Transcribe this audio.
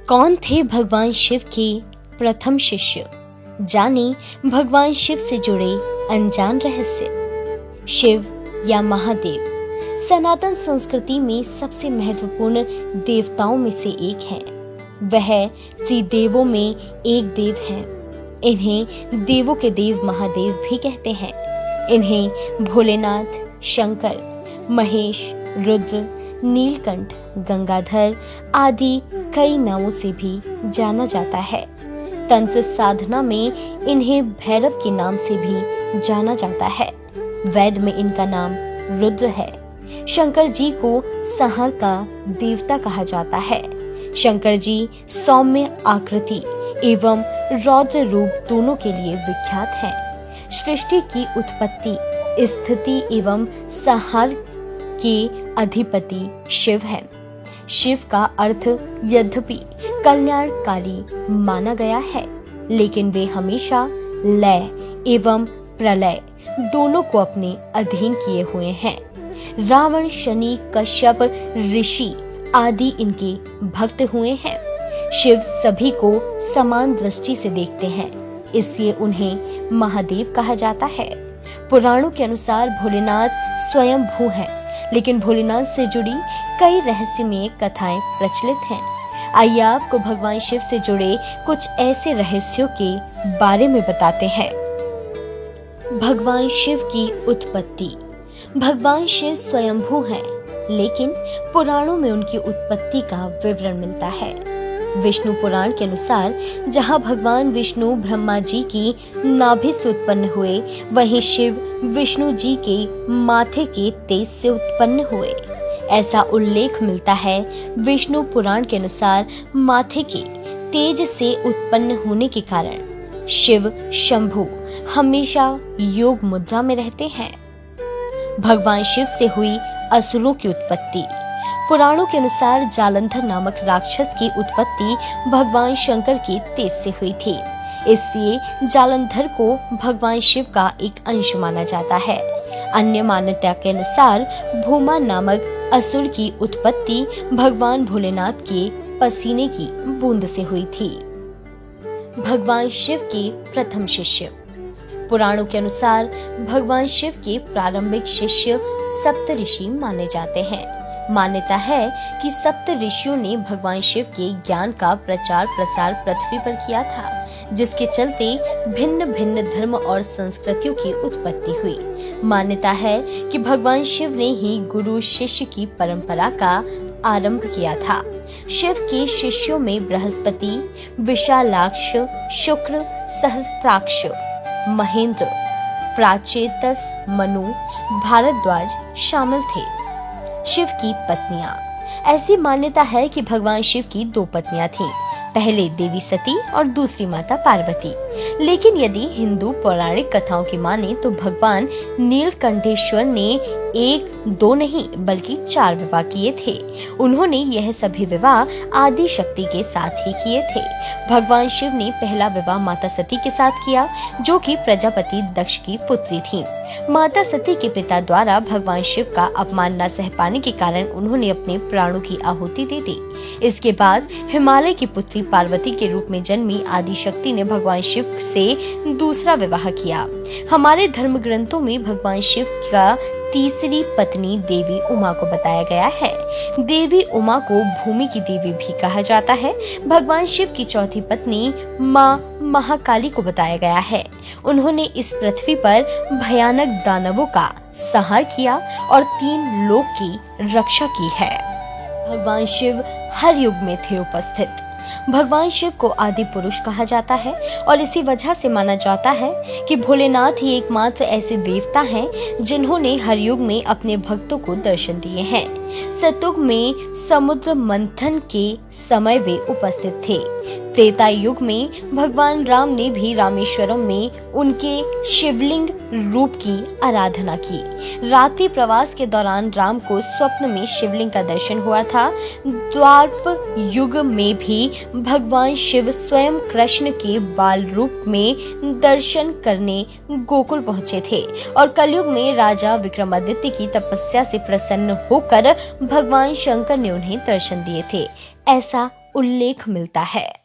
कौन थे भगवान शिव के प्रथम शिष्य? जाने भगवान शिव से जुड़े अनजान रहस्य। शिव या महादेव सनातन संस्कृति में सबसे महत्वपूर्ण देवताओं में से एक हैं। वह त्रिदेवों में एक देव हैं। इन्हें देवों के देव महादेव भी कहते हैं। इन्हें भोलेनाथ, शंकर, महेश, रुद्र, नीलकंठ, गंगाधर आदि कई नामों से भी जाना जाता है। तंत्र साधना में इन्हें भैरव के नाम से भी जाना जाता है। वेद में इनका नाम रुद्र है। शंकर जी को संहार का देवता कहा जाता है। शंकर जी सौम्य आकृति एवं रौद्र रूप दोनों के लिए विख्यात हैं। सृष्टि की उत्पत्ति, स्थिति एवं संहार के अधिपति शिव है। शिव का अर्थ यद्यपि कल्याणकारी माना गया है, लेकिन वे हमेशा लय एवं प्रलय दोनों को अपने अधीन किए हुए हैं। रावण, शनि, कश्यप ऋषि आदि इनके भक्त हुए हैं। शिव सभी को समान दृष्टि से देखते हैं, इसलिए उन्हें महादेव कहा जाता है। पुराणों के अनुसार भोलेनाथ स्वयं भू हैं, लेकिन भोलेनाथ से जुड़ी कई रहस्यमय कथाएं प्रचलित हैं। आइए आपको भगवान शिव से जुड़े कुछ ऐसे रहस्यों के बारे में बताते हैं। भगवान शिव की उत्पत्ति। भगवान शिव स्वयंभू हैं, लेकिन पुराणों में उनकी उत्पत्ति का विवरण मिलता है। विष्णु पुराण के अनुसार जहां भगवान विष्णु ब्रह्मा जी की नाभि से उत्पन्न हुए, वहीं शिव विष्णु जी के माथे के तेज से उत्पन्न हुए। ऐसा उल्लेख मिलता है। विष्णु पुराण के अनुसार माथे के तेज से उत्पन्न होने के कारण शिव शंभु हमेशा योग मुद्रा में रहते हैं। भगवान शिव से हुई असुरों की उत्पत्ति। पुराणों के अनुसार जालंधर नामक राक्षस की उत्पत्ति भगवान शंकर के तेज से हुई थी, इसलिए जालंधर को भगवान शिव का एक अंश माना जाता है। अन्य मान्यता के अनुसार भूमा नामक असुर की उत्पत्ति भगवान भोलेनाथ के पसीने की बूंद से हुई थी। भगवान शिव के प्रथम शिष्य। पुराणों के अनुसार भगवान शिव के प्रारंभिक शिष्य सप्तऋषि माने जाते हैं। मान्यता है कि सप्त ऋषियों ने भगवान शिव के ज्ञान का प्रचार प्रसार पृथ्वी पर किया था, जिसके चलते भिन्न भिन्न धर्म और संस्कृतियों की उत्पत्ति हुई। मान्यता है कि भगवान शिव ने ही गुरु शिष्य की परंपरा का आरंभ किया था। शिव के शिष्यों में बृहस्पति, विशालाक्ष, शुक्र, सहस्त्राक्ष, महेंद्र, प्राचेतस, मनु, भारद्वाज शामिल थे। शिव की पत्नियां। ऐसी मान्यता है कि भगवान शिव की दो पत्नियां थीं, पहले देवी सती और दूसरी माता पार्वती। लेकिन यदि हिंदू पौराणिक कथाओं की माने तो भगवान नीलकंठेश्वर ने एक दो नहीं बल्कि 4 विवाह किए थे। उन्होंने यह सभी विवाह आदि शक्ति के साथ ही किए थे। भगवान शिव ने पहला विवाह माता सती के साथ किया, जो कि प्रजापति दक्ष की पुत्री थी। माता सती के पिता द्वारा भगवान शिव का अपमान न सह पाने के कारण उन्होंने अपने प्राणों की आहुति दे दी। इसके बाद हिमालय की पुत्री पार्वती के रूप में जन्मी आदि शक्ति ने भगवान शिव से दूसरा विवाह किया। हमारे धर्म ग्रंथों में भगवान शिव का तीसरी पत्नी देवी उमा को बताया गया है। देवी उमा को भूमि की देवी भी कहा जाता है। भगवान शिव की चौथी पत्नी माँ महाकाली को बताया गया है। उन्होंने इस पृथ्वी पर भयानक दानवों का संहार किया और 3 लोक की रक्षा की है। भगवान शिव हर युग में थे उपस्थित। भगवान शिव को आदि पुरुष कहा जाता है और इसी वजह से माना जाता है कि भोलेनाथ ही एकमात्र ऐसे देवता हैं जिन्होंने हर युग में अपने भक्तों को दर्शन दिए हैं। सतयुग में समुद्र मंथन के समय वे उपस्थित थे। त्रेता युग में भगवान राम ने भी रामेश्वरम में उनके शिवलिंग रूप की आराधना की। रात्रि प्रवास के दौरान राम को स्वप्न में शिवलिंग का दर्शन हुआ था। द्वापर युग में भी भगवान शिव स्वयं कृष्ण के बाल रूप में दर्शन करने गोकुल पहुंचे थे और कलयुग में राजा विक्रमादित्य की तपस्या से प्रसन्न होकर भगवान शंकर ने उन्हें दर्शन दिए थे, ऐसा उल्लेख मिलता है।